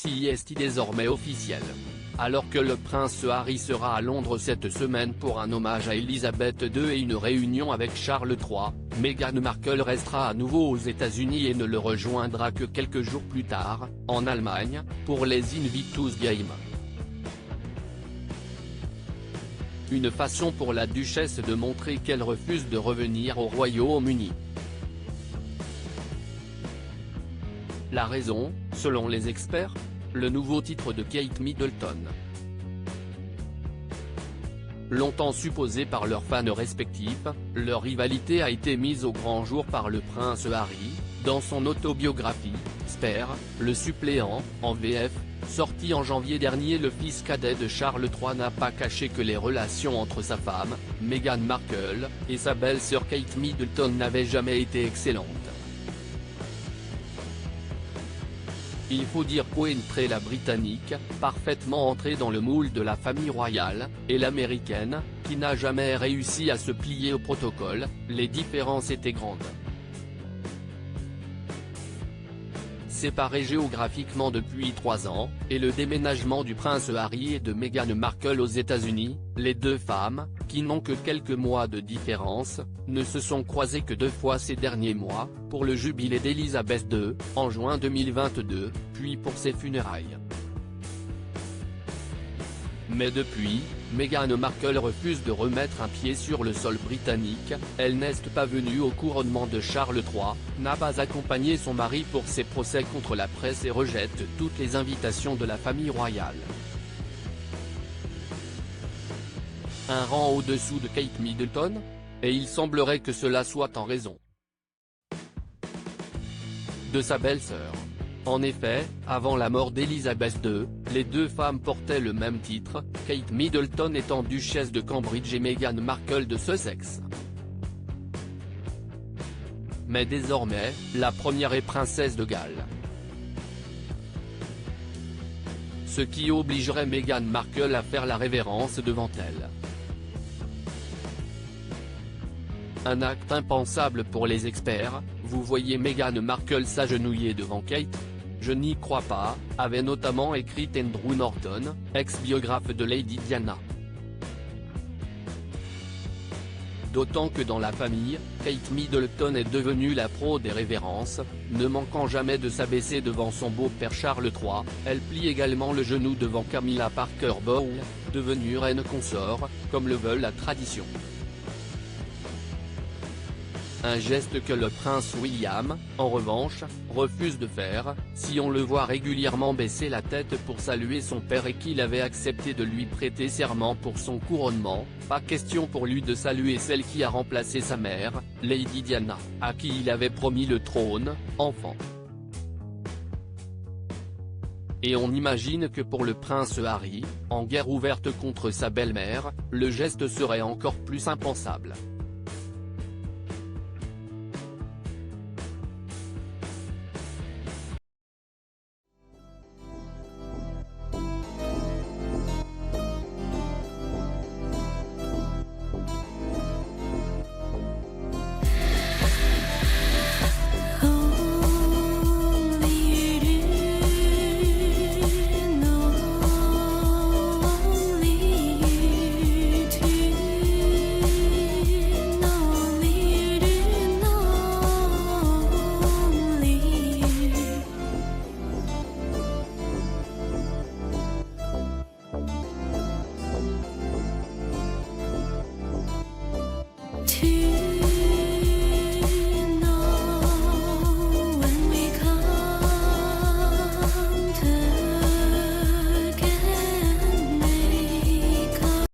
Ceci est désormais officiel. Alors que le prince Harry sera à Londres cette semaine pour un hommage à Elisabeth II et une réunion avec Charles III, Meghan Markle restera à nouveau aux États-Unis et ne le rejoindra que quelques jours plus tard, en Allemagne, pour les Invictus Games. Une façon pour la duchesse de montrer qu'elle refuse de revenir au Royaume-Uni. La raison, selon les experts ? Le nouveau titre de Kate Middleton. Longtemps supposée par leurs fans respectifs, leur rivalité a été mise au grand jour par le prince Harry, dans son autobiographie, Spare, le suppléant, en VF, sorti en janvier dernier. Le fils cadet de Charles III n'a pas caché que les relations entre sa femme, Meghan Markle, et sa belle-sœur Kate Middleton n'avaient jamais été excellentes. Il faut dire qu'entre la britannique, parfaitement entrée dans le moule de la famille royale, et l'américaine, qui n'a jamais réussi à se plier au protocole, les différences étaient grandes. Séparées géographiquement depuis 3 ans, et le déménagement du prince Harry et de Meghan Markle aux États-Unis, les deux femmes, qui n'ont que quelques mois de différence, ne se sont croisées que 2 fois ces derniers mois, pour le jubilé d'Elisabeth II, en juin 2022, puis pour ses funérailles. Mais depuis, Meghan Markle refuse de remettre un pied sur le sol britannique, elle n'est pas venue au couronnement de Charles III, n'a pas accompagné son mari pour ses procès contre la presse et rejette toutes les invitations de la famille royale. Un rang au-dessous de Kate Middleton ? Et il semblerait que cela soit en raison de sa belle-sœur. En effet, avant la mort d'Elisabeth II, les deux femmes portaient le même titre, Kate Middleton étant duchesse de Cambridge et Meghan Markle de Sussex. Mais désormais, la première est princesse de Galles. Ce qui obligerait Meghan Markle à faire la révérence devant elle. Un acte impensable pour les experts. Vous voyez Meghan Markle s'agenouiller devant Kate ? Je n'y crois pas, avait notamment écrit Andrew Norton, ex-biographe de Lady Diana. D'autant que dans la famille, Kate Middleton est devenue la pro des révérences, ne manquant jamais de s'abaisser devant son beau-père Charles III, elle plie également le genou devant Camilla Parker Bowles, devenue reine consort, comme le veut la tradition. Un geste que le prince William, en revanche, refuse de faire, si on le voit régulièrement baisser la tête pour saluer son père et qu'il avait accepté de lui prêter serment pour son couronnement, pas question pour lui de saluer celle qui a remplacé sa mère, Lady Diana, à qui il avait promis le trône, enfant. Et on imagine que pour le prince Harry, en guerre ouverte contre sa belle-mère, le geste serait encore plus impensable.